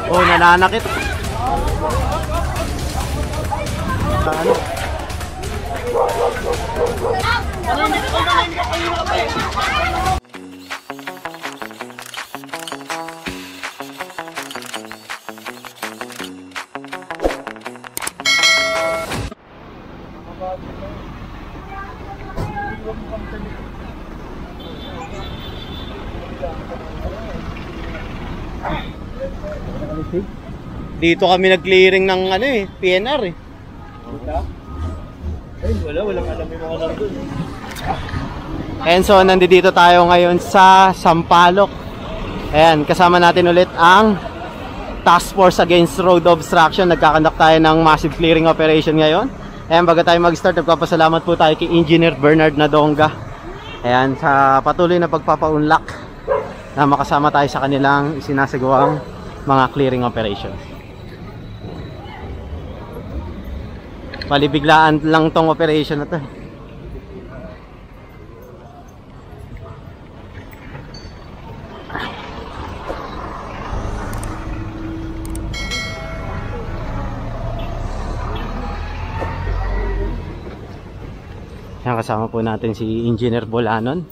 Oh, nananakit. Ano? Dito kami nag-clearing ng ano eh, PNR eh. Ay, walang alam yung mga nandun. And so, nandito tayo ngayon sa Sampaloc. Ayan, kasama natin ulit ang Task Force Against Road Obstruction. Nagkakandak tayo ng massive clearing operation ngayon. Ayan, bago tayo mag-start, nagpapasalamat po tayo kay Engineer Bernard Nadonga. Ayan, sa patuloy na pagpapaunlak na makasama tayo sa kanilang isinasagawang mga clearing operation. Malibiglaan lang tong operation na to. Yan, kasama po natin si Engineer Bolanon.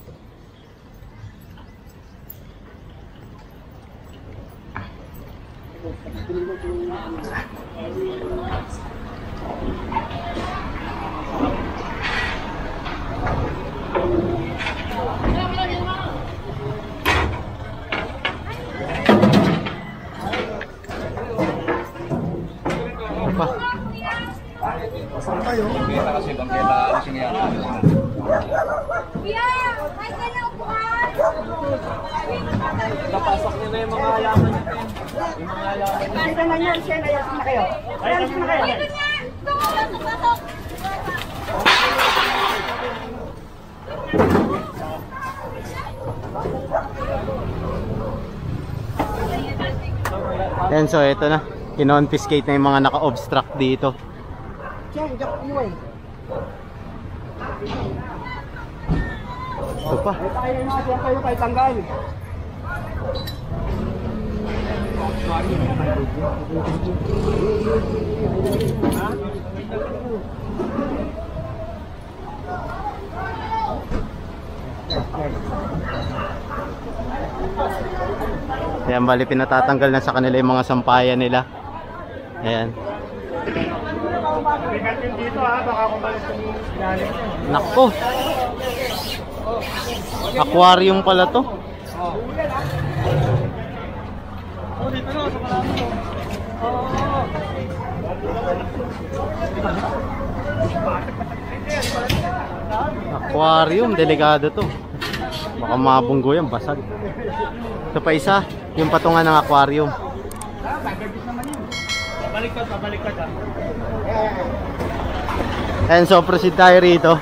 Saan tayo? Kita kasi bang kailangan siya niya. Napasok niya na yung mga halaman niya. Yung mga halaman niya. Kita na niya, siya na yasin na kayo. Ayasin na kayo. And so ito na, kinonfiscate na yung mga naka-obstruct dito. Ito pa. Ayan, bali pinatatanggal na sa kanila yung mga sampayan nila. Ayan. Nako. Aquarium pala to. Aquarium, delikado to. Baka mabunggo yan, basag. Ito pa isa, yung patungan ng aquarium. Pabaliktad ah. And so proceed tayo rito.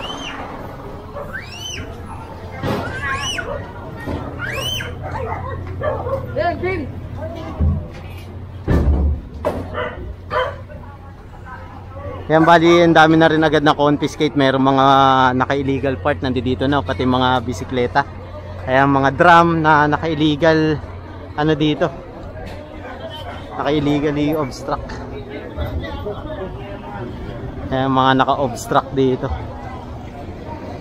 Yan, bali ang dami na rin agad na confiscate. Mayroong mga naka-illegal part nandito na, pati mga bisikleta. Ayan, mga drum na naka-illegal ano dito, naka-illegally obstruct. Ayan, mga naka-obstruct dito.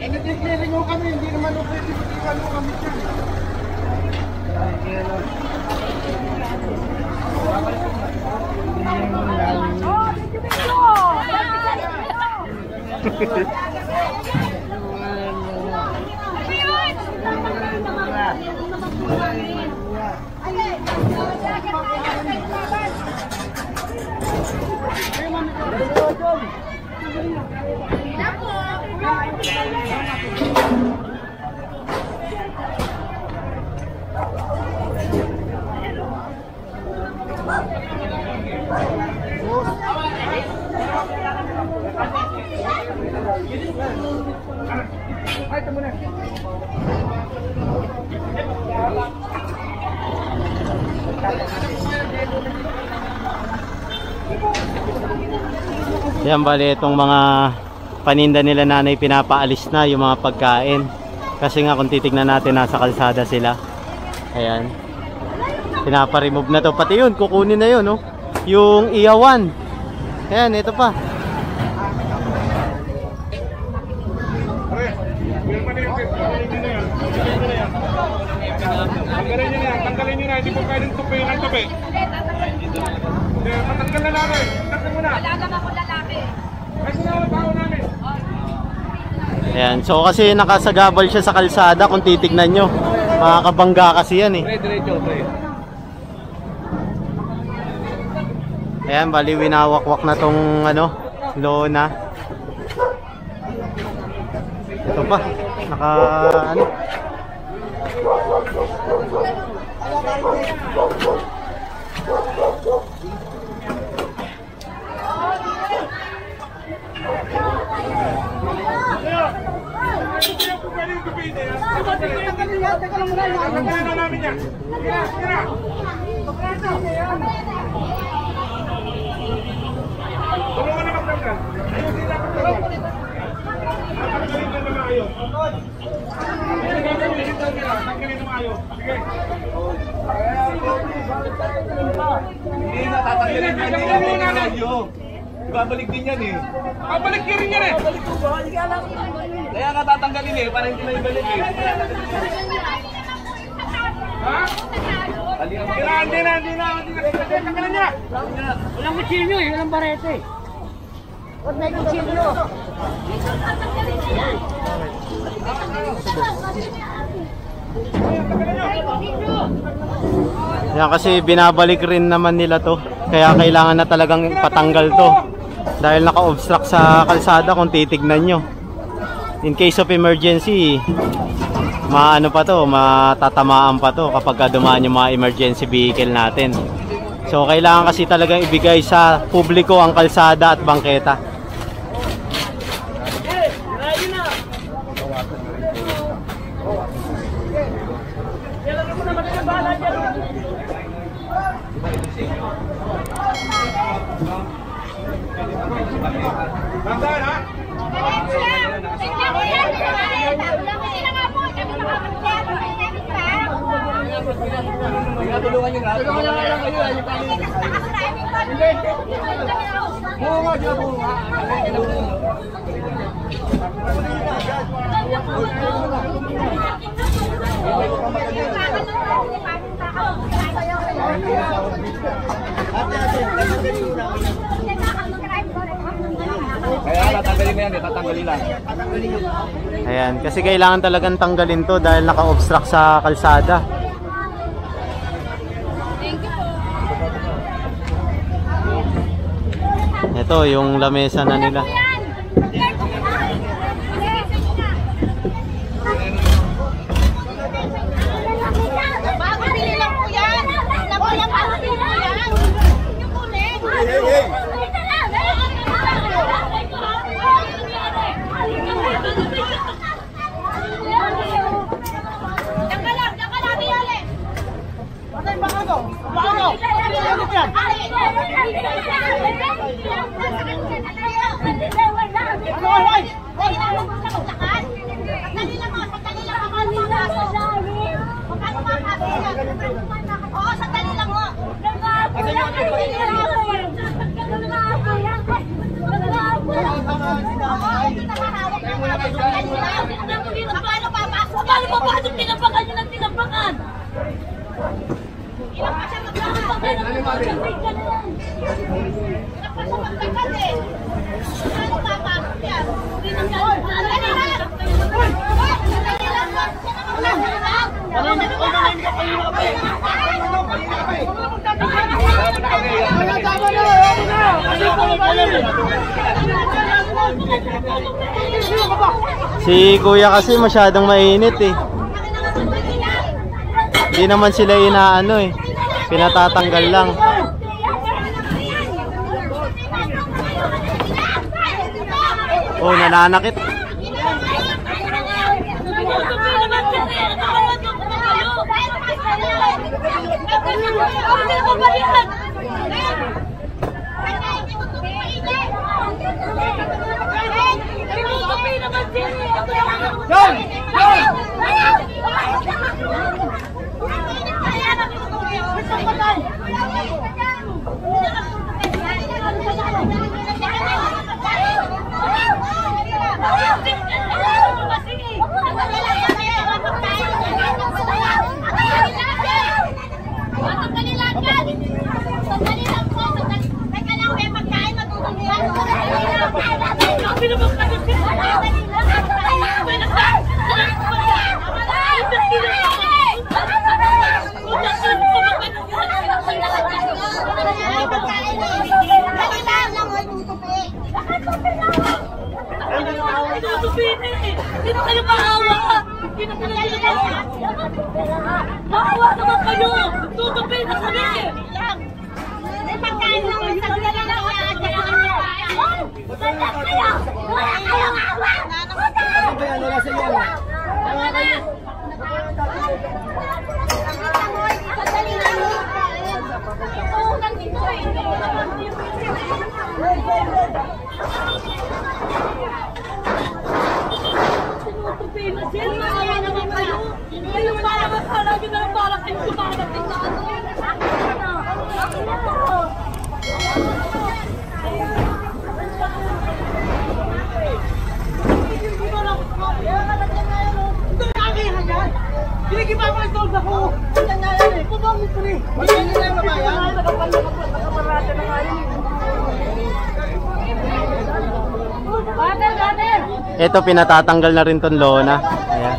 Nag-clearing mo kami, hindi naman pwede mag-iwan mo kami dyan. Yan, bali itong mga paninda nila nanay pinapaalis na yung mga pagkain. Kasi nga kung titignan natin nasa kalsada sila. Ayan. Pinapa-remove na to. Pati yun, kukunin na yun, no? Yung iyawan. Ayan, ito pa. Tanggalin nyo na, hindi po pwedeng tupi ng tupi. Matanggal na namin. Tanggal mo na. Wala ako lalaki. Kasi na ako tao namin. Ayan, so kasi nakasagabal siya sa kalsada kung titignan nyo. Makakabangga kasi yan eh. Ayan, bali winawakwak na tong ano, lona. Ito pa, naka ano. Babalik din yan eh. Babalik din yan eh. Kaya nga tatanggalin eh, para hindi na ibalik eh. Ha? Hindi na. Tanggalin niya. Walang kutsilyo eh, walang barete. Huwag na yung kutsilyo. Yan kasi binabalik rin naman nila to. Kaya kailangan na talagang patanggal to. Dahil naka-obstruct sa kalsada kung titignan nyo. In case of emergency, maano pa to, matatamaan pa to kapag dumaan yung mga emergency vehicle natin. So kailangan kasi talagang ibigay sa publiko ang kalsada at bangketa. Tulungan nyo na. Tulungan lang kayo. Bunga dyan, bunga. Kaya tatanggalin na yan, tatanggalin lang. Ayan, kasi kailangan talagang tanggalin to dahil naka-obstruct sa kalsada. Ito yung lamesa na nila. Bago bili lang po yan. Bago bili po yan. Yung kulit. Daka lang, biyali. Patay ba ako? Paano? Paano papasok tinampakan nyo ng tinampakan? Ilang pa siya magkakapakan ng magkakapit ka na yan. Ilang pa siya magkakapit eh. Paano papasok yan? Si kuya kasi masyadong mainit eh. Hindi naman sila inaano eh. Pinatatanggal lang. Oh, nananakit. Sino kayo maawa? Maawa naman kayo! Tutupi na kami! May pagkain lang sa dala na kaya wala kayong awa! Wala sa iyo! Tama na! Sandali lang! Oo, nandito eh! Sinutupi na sila! Maawa naman kayo! Kayo para masalagi na lang para kayo kumarating na ano! Ito pinatatanggal na rin tong lona. Ayan.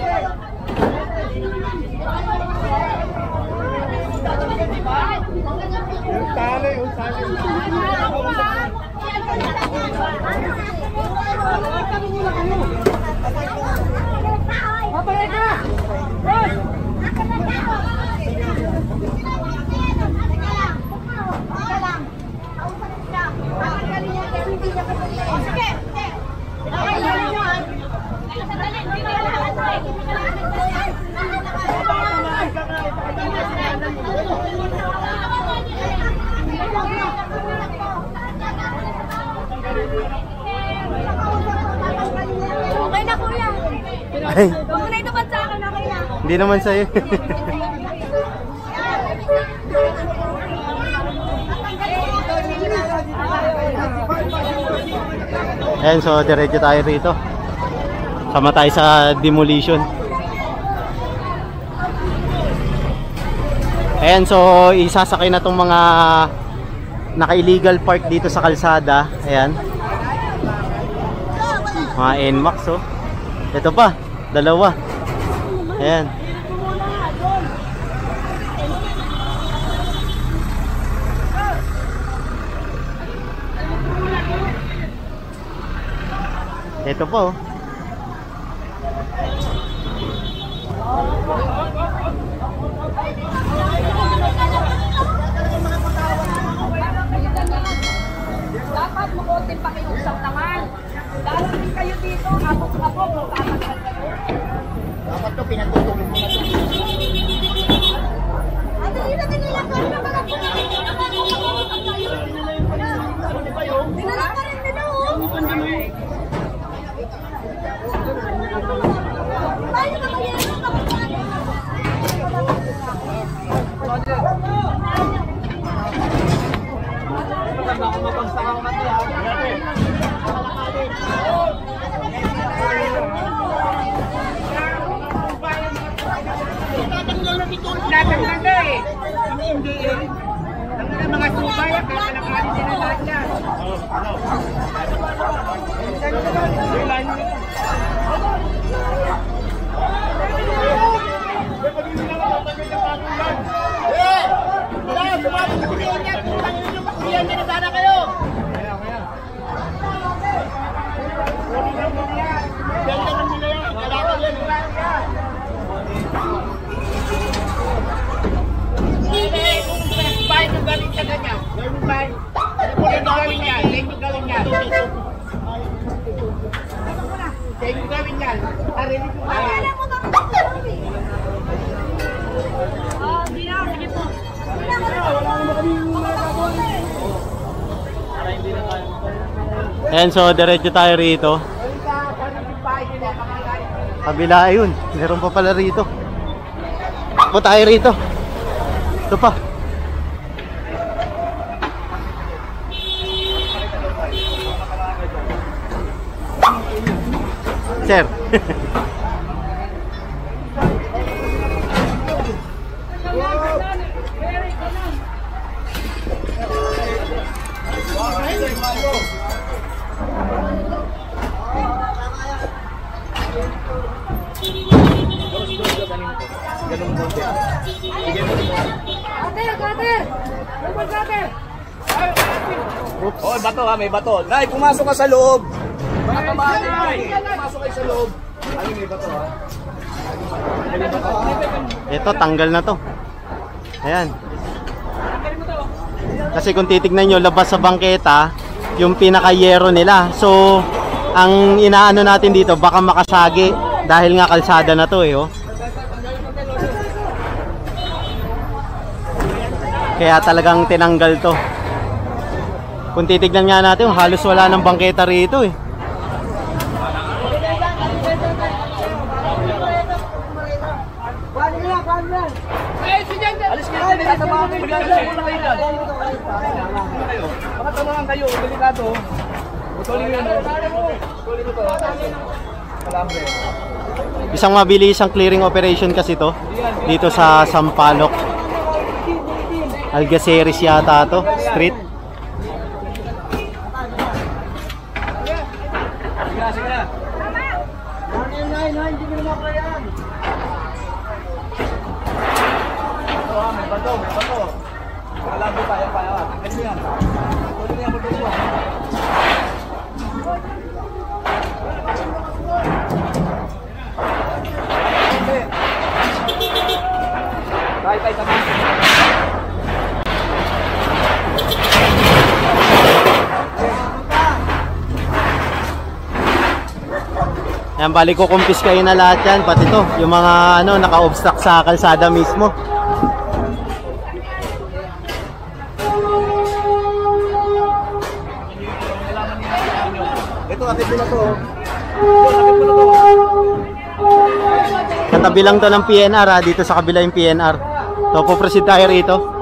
Okay na kuya. Ay, Huwag mo na ito ba't sa akin, okay na? hindi naman sa'yo. Ayan, so diretso tayo rito. Sama tayo sa demolition. Ayan, so isasakay na tong mga naka-illegal park dito sa kalsada. Ayan. Mga NMAX, oh. Ito pa, dalawa. Ayan. Ito po. Dapat makonting pakiusap naman. Dahil kayo dito, kapag magkakasal kayo. Dapat to pinatutulog mo na to. Ano yun na kanila kayo na mga dinala pa rin nila, oh. Tayo na kayo na Hindi eh. Ang mga subaya, kakalakarin din na lahat yan. Ayan, so diretso tayo rito. Kabila ayun. Meron pa pala rito. Takbo tayo rito. Ito pa. Sir. Oh, bato ha, may bato. Nay, pumasok ka sa loob. Mga tamaan din, Nay. Pumasok kayo sa loob. Ay, may bato ha. Ito, tanggal na to. Ayan. Kasi kung titignan nyo, labas sa bangketa, yung pinaka-yero nila. So, ang inaano natin dito, baka makasagi. Dahil nga kalsada na to oh. Kaya talagang tinanggal to. Kung titignan nga natin, halos wala ng bangketa rito eh. Alis kayo, tatamaan kayo. Baka tamaan kayo, delikado. Putulin nyo, putulin mo to. Kalambre. Isang mabilisang clearing operation kasi to. Dito sa Sampaloc. Algaceres yata to, street. Sige na. May bato, may bato. Kalambre tayo pa. Tanggalin mo yan. Putulin yan, putulin mo. Tay, tamaan. Yan, bali ko kumpiskahin na lahat yan, pati to, yung mga ano, naka-obstruct sa kalsada mismo. Ito, atid mo na to. Katabi lang to ng PNR ha, dito sa kabila yung PNR. So, puproceed tayo rito.